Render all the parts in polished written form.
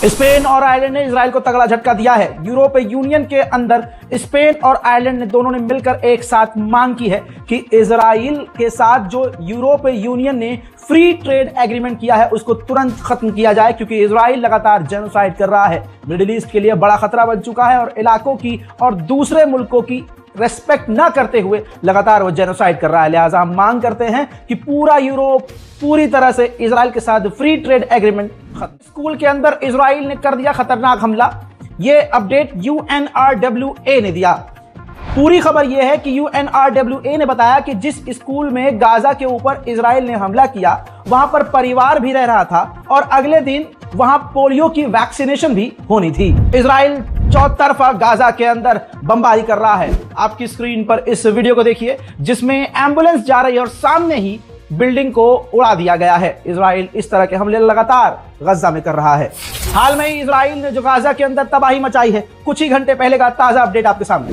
Spain और Ireland ने Israel को तगड़ा झटका दिया है। यूरोपीय यूनियन के अंदर स्पेन और आयरलैंड ने दोनों ने मिलकर एक साथ मांग की है कि इजराइल के साथ जो यूरोपीय यूनियन ने फ्री ट्रेड एग्रीमेंट किया है उसको तुरंत खत्म किया जाए, क्योंकि इजराइल लगातार जेनोसाइड कर रहा है, मिडिल ईस्ट के लिए बड़ा खतरा बन चुका है और इलाकों की और दूसरे मुल्कों की रेस्पेक्ट ना करते हुए लगातार वो जेनोसाइड कर रहा है। लिहाजा हम मांग करते हैं कि पूरा यूरोप पूरी तरह से इजराइल के साथ फ्री ट्रेड एग्रीमेंट खत्म। स्कूल के अंदर इजराइल ने कर दिया खतरनाक हमला, ये अपडेट UNRWA ने दिया। पूरी खबर यह है कि UNRWA ने बताया कि जिस स्कूल में गाजा के ऊपर इजराइल ने हमला किया वहां पर परिवार भी रह रहा था और अगले दिन वहां पोलियो की वैक्सीनेशन भी होनी थी। इजराइल चौतरफा गाजा के अंदर बमबारी कर रहा है। आपकी स्क्रीन पर इस वीडियो को देखिए जिसमें एम्बुलेंस जा रही है और सामने ही बिल्डिंग को उड़ा दिया गया है। इजराइल इस तरह के हमले लगातार गजा में कर रहा है। हाल में ही इजराइल ने जो गाजा के अंदर तबाही मचाई है, कुछ ही घंटे पहले का ताजा अपडेट आपके सामने।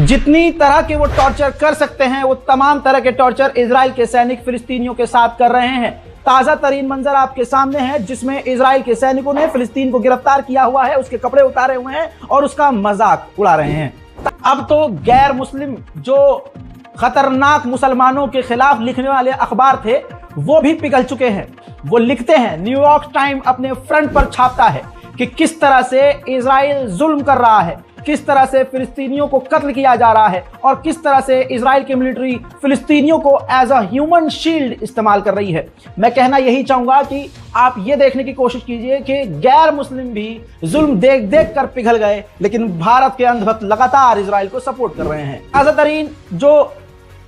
जितनी तरह के वो टॉर्चर कर सकते हैं वो तमाम तरह के टॉर्चर इजराइल के सैनिक फिलिस्तीनियों के साथ कर रहे हैं। ताजा तरीन मंजर आपके सामने है जिसमें इजराइल के सैनिकों ने फिलिस्तीन को गिरफ्तार किया हुआ है, उसके कपड़े उतारे हुए हैं और उसका मजाक उड़ा रहे हैं। अब तो गैर मुस्लिम जो खतरनाक मुसलमानों के खिलाफ लिखने वाले अखबार थे वो भी पिघल चुके हैं। वो लिखते हैं, न्यूयॉर्क टाइम अपने फ्रंट पर छापता है कि किस तरह से इजराइल जुल्म कर रहा है, किस तरह से फिलिस्तीनियों को कत्ल किया जा रहा है और किस तरह से इजराइल की मिलिट्री फिलिस्तीनियों को एज अ ह्यूमन शील्ड इस्तेमाल कर रही है। मैं कहना यही चाहूंगा कि आप ये देखने की कोशिश कीजिए कि गैर मुस्लिम भी जुल्म देख देख कर पिघल गए, लेकिन भारत के अंधभक्त लगातार इजराइल को सपोर्ट कर रहे हैं। ताजा तरीन जो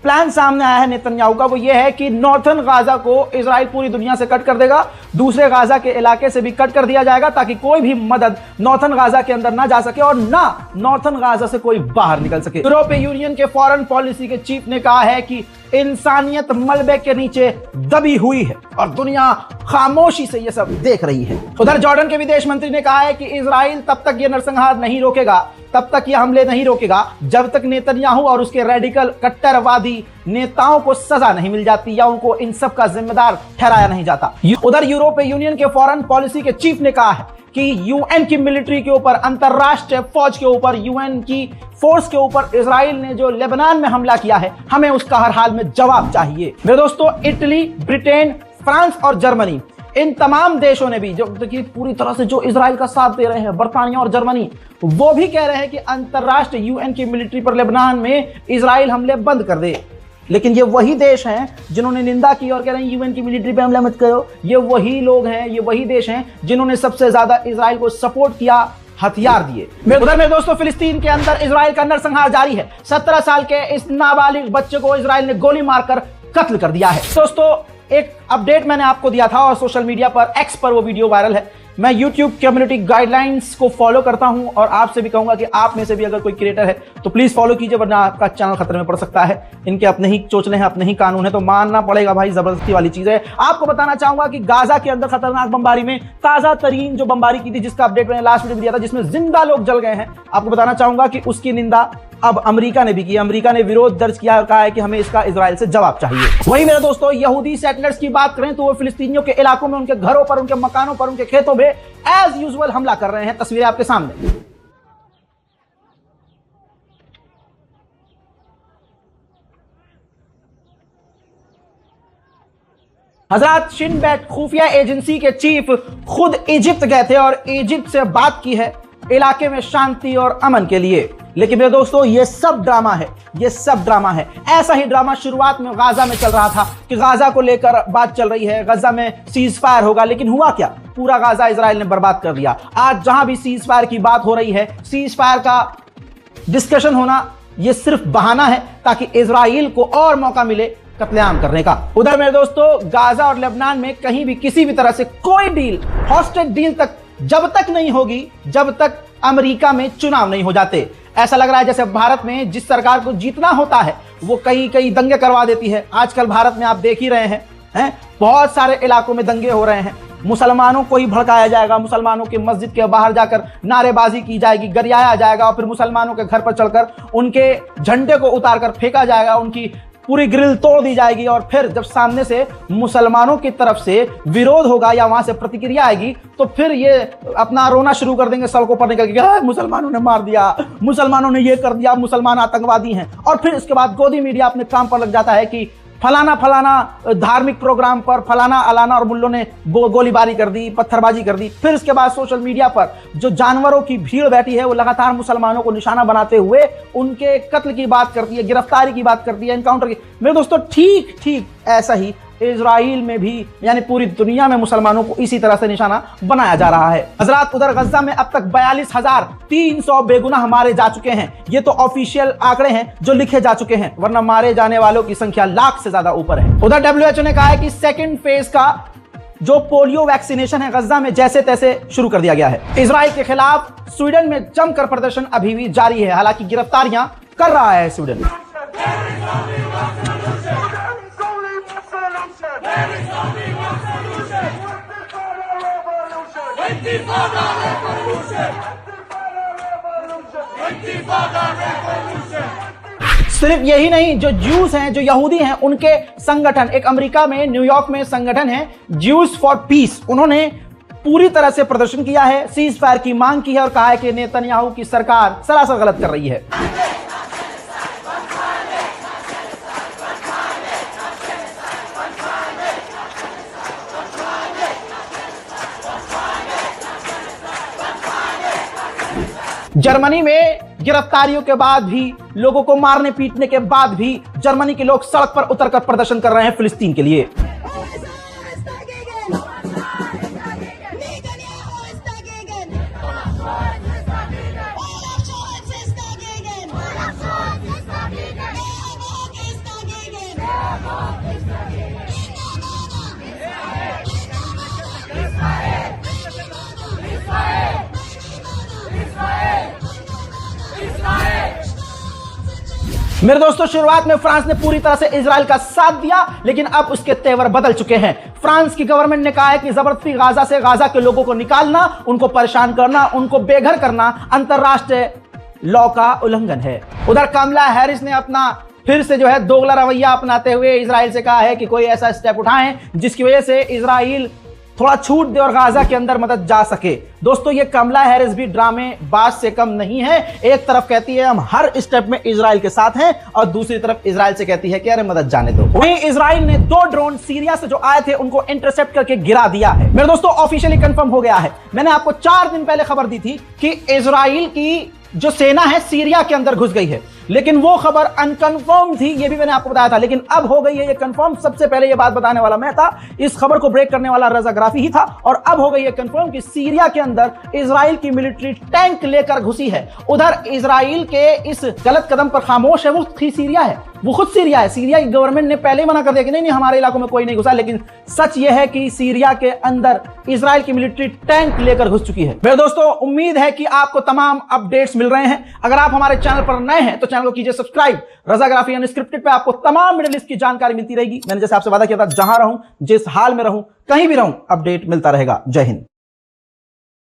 प्लान सामने आया है नेतन्याहू का वो ये है कि नॉर्थन गाजा को इजराइल पूरी दुनिया से कट कर देगा, दूसरे गाजा के इलाके से भी कट कर दिया जाएगा ताकि कोई भी मदद नॉर्थन गाजा के अंदर ना जा सके और ना नॉर्थन गाजा से कोई बाहर निकल सके। यूरोपीय यूनियन के फॉरेन पॉलिसी के चीफ ने कहा है कि इंसानियत मलबे के नीचे दबी हुई है और दुनिया खामोशी से ये सब देख रही है। उधर जॉर्डन के विदेश मंत्री ने कहा है कि इजराइल तब तक ये नरसंहार नहीं रोकेगा, तब तक ये हमले नहीं रोकेगा जब तक नेतन्याहू और उसके रेडिकल कट्टरवादी नेताओं को सजा नहीं मिल जाती या उनको इन सब का जिम्मेदार ठहराया नहीं जाता। उधर यूरोपीय यूनियन के फॉरेन पॉलिसी के चीफ ने कहा है कि यूएन की मिलिट्री के ऊपर, अंतरराष्ट्रीय फौज के ऊपर, यूएन की फोर्स के ऊपर इजराइल ने जो लेबनान में हमला किया है हमें उसका हर हाल में जवाब चाहिए। मेरे दोस्तों, इटली, ब्रिटेन, फ्रांस और जर्मनी, इन तमाम देशों ने भी जो कि पूरी तरह से जो इजराइल का साथ दे रहे हैं, बर्तानिया और जर्मनी, वो भी कह रहे हैं कि अंतरराष्ट्रीय यूएन की मिलिट्री पर लेबनान में इजराइल हमले बंद कर दे। लेकिन ये वही देश हैं जिन्होंने निंदा की और कह रहे हैं यूएन की मिलिट्री पे हमला मत करो। ये वही लोग हैं, ये वही देश हैं जिन्होंने सबसे ज्यादा इजराइल को सपोर्ट किया, हथियार दिए। उधर मेरे दोस्तों, फिलिस्तीन के अंदर इजराइल का नरसंहार जारी है। 17 साल के इस नाबालिग बच्चे को इजराइल ने गोली मारकर कत्ल कर दिया है। दोस्तों, एक अपडेट मैंने आपको दिया था और सोशल मीडिया पर, एक्स पर वो वीडियो वायरल है। मैं YouTube कम्युनिटी गाइडलाइंस को फॉलो करता हूं और आपसे भी कहूंगा कि आप में से भी अगर कोई क्रिएटर है तो प्लीज फॉलो कीजिए, वरना आपका चैनल खतरे में पड़ सकता है। इनके अपने ही चोचले हैं, अपने ही कानून है, तो मानना पड़ेगा भाई, जबरदस्ती वाली चीज है। आपको बताना चाहूंगा कि गाजा के अंदर खतरनाक बमबारी में ताजा तरीन जो बमबारी की थी, जिसका अपडेट मैंने लास्ट वीडियो में दिया था, जिसमें जिंदा लोग जल गए हैं, आपको बताना चाहूंगा कि उसकी निंदा अब अमेरिका ने भी की। अमेरिका ने विरोध दर्ज किया और कहा है कि हमें इसका इजराइल से जवाब चाहिए। वहीं मेरे दोस्तों, यहूदी सेटलर्स की बात करें तो वो फिलिस्तीनियों के इलाकों में, उनके घरों पर, उनके मकानों पर, उनके खेतों में एज यूजुअल हमला कर रहे हैं। तस्वीरें आपके सामने। हजरत शिन बेट खुफिया एजेंसी के चीफ खुद इजिप्ट गए थे और इजिप्ट से बात की है इलाके में शांति और अमन के लिए। लेकिन मेरे दोस्तों, ये सब ड्रामा है, ये सब ड्रामा है। ऐसा ही ड्रामा शुरुआत में गाजा में चल रहा था कि गाजा को लेकर बात चल रही है, गाजा में सीज फायर होगा, लेकिन हुआ क्या? पूरा गाजा इजराइल ने बर्बाद कर दिया। आज जहां भी सीज फायर की बात हो रही है, सीज फायर का डिस्कशन होना ये सिर्फ बहाना है ताकि इजराइल को और मौका मिले कत्लेआम करने का। उधर मेरे दोस्तों, गाजा और लेबनान में कहीं भी किसी भी तरह से कोई डील, हॉस्टेज डील तक जब तक नहीं होगी जब तक अमेरिका में चुनाव नहीं हो जाते। ऐसा लग रहा है जैसे भारत में जिस सरकार को जीतना होता है वो कई कई दंगे करवा देती है। आजकल भारत में आप देख ही रहे हैं बहुत सारे इलाकों में दंगे हो रहे हैं। मुसलमानों को ही भड़काया जाएगा, मुसलमानों की मस्जिद के बाहर जाकर नारेबाजी की जाएगी, गरियाया जाएगा और फिर मुसलमानों के घर पर चढ़कर उनके झंडे को उतारकर फेंका जाएगा, उनकी पूरी ग्रिल तोड़ दी जाएगी और फिर जब सामने से मुसलमानों की तरफ से विरोध होगा या वहां से प्रतिक्रिया आएगी तो फिर ये अपना रोना शुरू कर देंगे सड़कों पर निकल के, मुसलमानों ने मार दिया, मुसलमानों ने ये कर दिया, मुसलमान आतंकवादी हैं। और फिर इसके बाद गोदी मीडिया अपने काम पर लग जाता है कि फलाना फलाना धार्मिक प्रोग्राम पर फलाना अलाना और मुल्लों ने गोलीबारी कर दी, पत्थरबाजी कर दी। फिर इसके बाद सोशल मीडिया पर जो जानवरों की भीड़ बैठी है वो लगातार मुसलमानों को निशाना बनाते हुए उनके कत्ल की बात करती है, गिरफ्तारी की बात करती है, एनकाउंटर की। मेरे दोस्तों ठीक ऐसा ही इजराइल में भी यानी पूरी दुनिया में मुसलमानों को इसी तरह से निशाना बनाया जा रहा है। हजरात, उधर गज्जा में अब तक 42,300 बेगुनाह मारे जा चुके हैं। ये तो ऑफिशियल आंकड़े हैं जो लिखे जा चुके हैं, वरना मारे जाने वालों की संख्या लाख से ज्यादा ऊपर है। उधर WHO ने कहा है कि सेकेंड फेज का जो पोलियो वैक्सीनेशन है गज्जा में जैसे तैसे शुरू कर दिया गया है। इजराइल के खिलाफ स्वीडन में जमकर प्रदर्शन अभी भी जारी है, हालांकि गिरफ्तारियां कर रहा है स्वीडन। सिर्फ यही नहीं, जो ज्यूस हैं, जो यहूदी हैं, उनके संगठन, एक अमेरिका में न्यूयॉर्क में संगठन है ज्यूस फॉर पीस, उन्होंने पूरी तरह से प्रदर्शन किया है, सीज फायर की मांग की है और कहा है कि नेतन्याहू की सरकार सरासर गलत कर रही है। जर्मनी में गिरफ्तारियों के बाद भी, लोगों को मारने पीटने के बाद भी जर्मनी के लोग सड़क पर उतरकर प्रदर्शन कर रहे हैं फिलिस्तीन के लिए। मेरे दोस्तों, शुरुआत में फ्रांस ने पूरी तरह से इजराइल का साथ दिया, लेकिन अब उसके तेवर बदल चुके हैं। फ्रांस की गवर्नमेंट ने कहा है कि जबरदस्ती गाजा के लोगों को निकालना, उनको परेशान करना, उनको बेघर करना अंतरराष्ट्रीय लॉ का उल्लंघन है। उधर कमला हैरिस ने अपना फिर से जो है दोगला रवैया अपनाते हुए इजराइल से कहा है कि कोई ऐसा स्टेप उठाएं जिसकी वजह से इजराइल थोड़ा छूट दे और गाजा के अंदर मदद जा सके। दोस्तों, ये कमला हैरिस भी ड्रामेबाज से कम नहीं है। एक तरफ कहती है हम हर स्टेप में इजराइल के साथ हैं और दूसरी तरफ इजराइल से कहती है कि अरे मदद जाने दो। वहीं इजराइल ने 2 ड्रोन सीरिया से जो आए थे उनको इंटरसेप्ट करके गिरा दिया है। मेरे दोस्तों, ऑफिशियली कंफर्म हो गया है। मैंने आपको 4 दिन पहले खबर दी थी कि इजराइल की जो सेना है सीरिया के अंदर घुस गई है, लेकिन वो खबर अनकंफर्म थी, ये भी मैंने आपको बताया था, लेकिन अब हो गई है ये कंफर्म। सबसे पहले ये बात बताने वाला मैं था, इस खबर को ब्रेक करने वाला रजा ग्राफी ही था, और अब हो गई है कंफर्म कि सीरिया के अंदर इजराइल की मिलिट्री टैंक लेकर घुसी है। उधर इजराइल के इस गलत कदम पर खामोश है वो सीरिया है, वो खुद सीरिया है। सीरिया की गवर्नमेंट ने पहले ही मना कर दिया कि नहीं हमारे इलाकों में कोई नहीं घुसा, लेकिन सच यह है कि सीरिया के अंदर इजराइल की मिलिट्री टैंक लेकर घुस चुकी है। मेरे दोस्तों, उम्मीद है कि आपको तमाम अपडेट्स मिल रहे हैं। अगर आप हमारे चैनल पर नए हैं तो चैनल को कीजिए सब्सक्राइब। रजा ग्राफी अनस्क्रिप्टेड पे आपको तमाम मिडिल ईस्ट की जानकारी मिलती रहेगी। मैंने जैसे आपसे वादा किया था, जहां रहूं, जिस हाल में रहूं, कहीं भी रहूं, अपडेट मिलता रहेगा। जय हिंद।